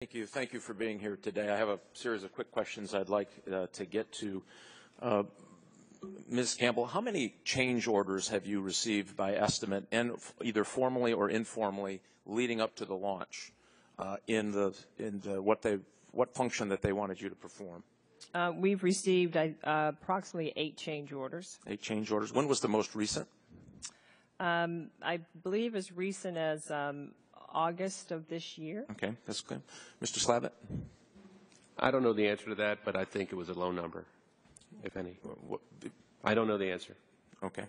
Thank you for being here today. I have a series of quick questions I'd like to get to. Ms. Campbell, how many change orders have you received by estimate, and either formally or informally, leading up to the launch what function that they wanted you to perform? We've received approximately 8 change orders. 8 change orders. When was the most recent? I believe as recent as August of this year. Okay, that's good. Mr. Slavitt? I don't know the answer to that, but I think it was a low number, if any. I don't know the answer. Okay.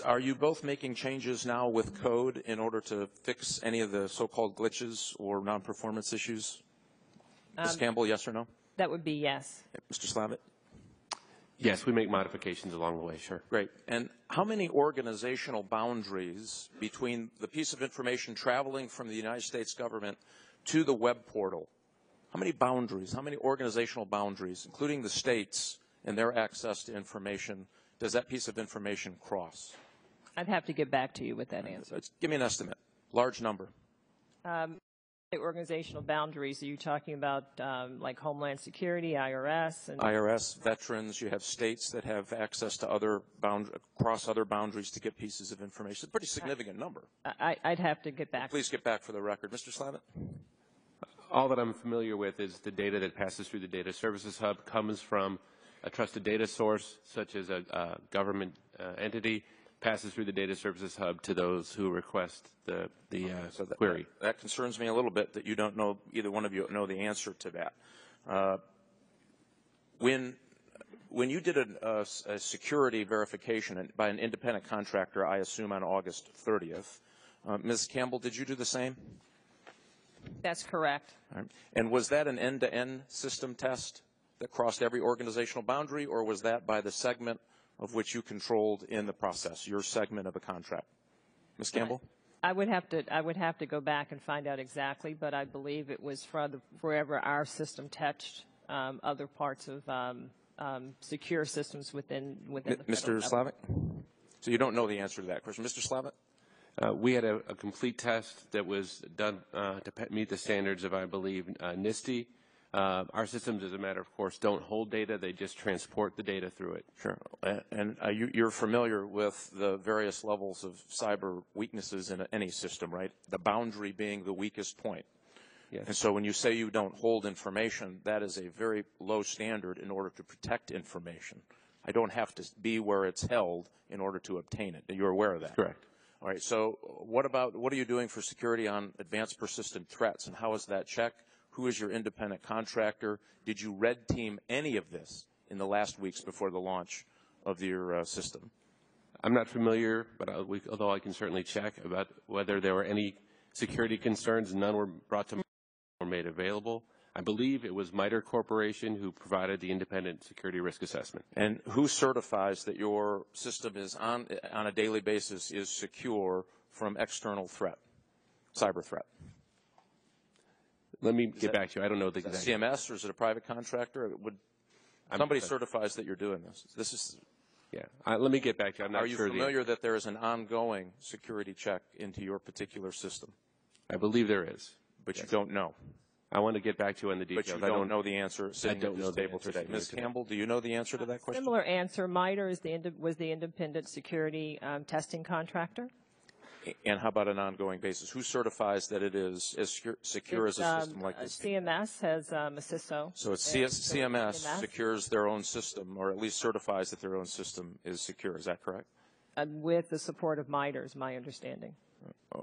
Are you both making changes now with code in order to fix any of the so-called glitches or non-performance issues? Ms. Campbell, yes or no? That would be yes. Mr. Slavitt? Yes, we make modifications along the way, sure. Great. And how many organizational boundaries between the piece of information traveling from the United States government to the web portal, how many boundaries, how many organizational boundaries, including the states and their access to information, does that piece of information cross? I'd have to get back to you with that answer. Give me an estimate. Large number. Organizational boundaries, are you talking about like Homeland Security, IRS? IRS, veterans, you have states that have access to cross other boundaries to get pieces of information. It's a pretty significant number. I'd have to get back. Please get back for the record. Mr. Slavitt? All that I'm familiar with is the data that passes through the Data Services Hub comes from a trusted data source, such as a government entity, passes through the Data Services Hub to those who request the query. That concerns me a little bit that you don't know, either one of you know the answer to that. When you did a security verification by an independent contractor, I assume on August 30th, Ms. Campbell, did you do the same? That's correct. All right. And was that an end-to-end system test that crossed every organizational boundary, or was that by the segment of which you controlled in the process, your segment of a contract? Ms. Campbell? I would have to go back and find out exactly, but I believe it was wherever our system touched other parts of secure systems within the Mr. Slavitt? So you don't know the answer to that question. Mr. Slavitt? We had a complete test that was done to meet the standards of, I believe, NIST. Our systems, as a matter of course, don't hold data. They just transport the data through it. Sure. And you're familiar with the various levels of cyber weaknesses in any system, right? The boundary being the weakest point. Yes. And so when you say you don't hold information, that is a very low standard in order to protect information. I don't have to be where it's held in order to obtain it. You're aware of that? Correct. All right. So what are you doing for security on advanced persistent threats, and how is that checked? Who is your independent contractor? Did you red team any of this in the last weeks before the launch of your system? I'm not familiar, but although I can certainly check about whether there were any security concerns. None were brought to me or made available. I believe it was MITRE Corporation who provided the independent security risk assessment. And who certifies that your system is on a daily basis is secure from external threat, cyber threat? Let me get back to you. I don't know the exact. CMS, or is it a private contractor? Somebody certifies that you're doing this. This is. Yeah. Let me get back to you. I'm not sure. Are you familiar that there is an ongoing security check into your particular system? I believe there is. But yes. You don't know. I want to get back to you on the details. But you don't know the answer sitting at this table today. Ms. Campbell, do you know the answer to that question? Similar answer. MITRE was the independent security testing contractor. And how about an ongoing basis? Who certifies that it is as secure as a system like this? CMS has a CISO. So it's CMS secures their own system, or at least certifies that their own system is secure. Is that correct? With the support of MITRE, is my understanding.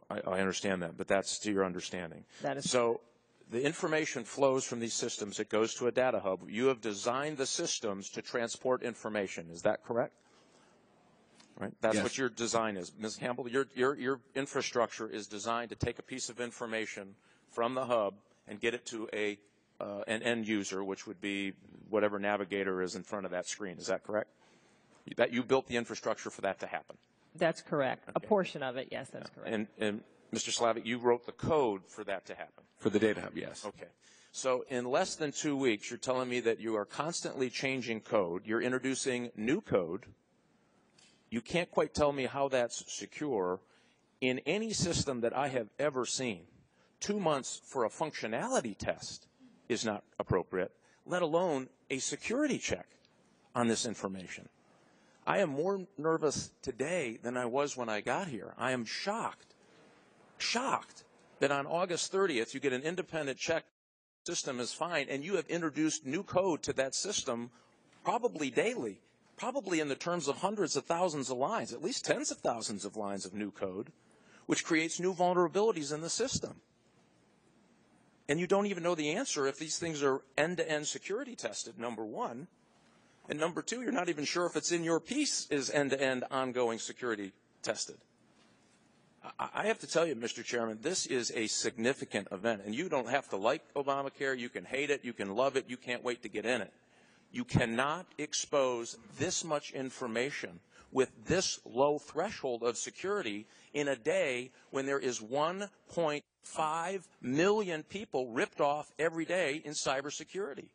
I understand that, but that's to your understanding. That is so. The information flows from these systems. It goes to a data hub. You have designed the systems to transport information. Is that correct? Right. That's what your design is. Ms. Campbell, your infrastructure is designed to take a piece of information from the hub and get it to an end user, which would be whatever navigator is in front of that screen. Is that correct? That you built the infrastructure for that to happen. That's correct. Okay. A portion of it, yes, that's correct. And Mr. Slavitt, you wrote the code for that to happen. For the data hub, yes. Okay. So in less than 2 weeks, you're telling me that you are constantly changing code. You're introducing new code. You can't quite tell me how that's secure. In any system that I have ever seen, 2 months for a functionality test is not appropriate, let alone a security check on this information. I am more nervous today than I was when I got here. I am shocked that on August 30th you get an independent check, system is fine, and you have introduced new code to that system probably daily, probably in the terms of hundreds of thousands of lines, at least tens of thousands of lines of new code, which creates new vulnerabilities in the system. And you don't even know the answer if these things are end-to-end security tested, number one. And number two, you're not even sure if it's in your piece is end-to-end ongoing security tested. I have to tell you, Mr. Chairman, this is a significant event. And you don't have to like Obamacare. You can hate it. You can love it. You can't wait to get in it. You cannot expose this much information with this low threshold of security in a day when there is 1.5 million people ripped off every day in cybersecurity.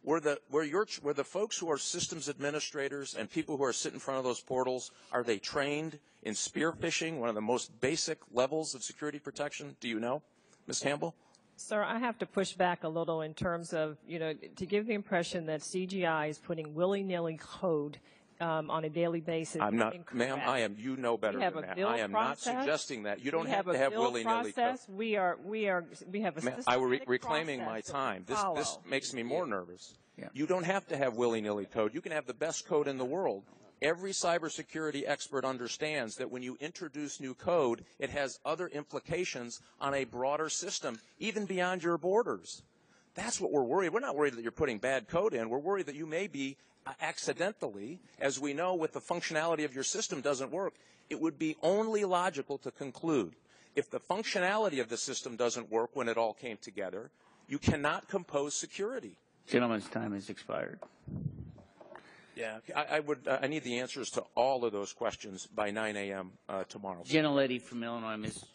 Were the folks who are systems administrators and people who are sitting in front of those portals, are they trained in spear phishing, one of the most basic levels of security protection? Do you know, Ms. Campbell? Sir, I have to push back a little in terms of, to give the impression that CGI is putting willy-nilly code on a daily basis. I'm not, ma'am, I am, you know better than that. I am not suggesting that. You don't have to have willy-nilly code. We have a systematic reclaiming my time. This makes me more nervous. Yeah. You don't have to have willy-nilly code. You can have the best code in the world. Every cybersecurity expert understands that when you introduce new code, it has other implications on a broader system, even beyond your borders. That's what we're worried. We're not worried that you're putting bad code in. We're worried that you may be accidentally, as we know with the functionality of your system doesn't work. It would be only logical to conclude if the functionality of the system doesn't work when it all came together, you cannot compose security. Gentleman's time has expired. Yeah, I need the answers to all of those questions by 9 a.m. Tomorrow. Gentlelady from Illinois, Ms.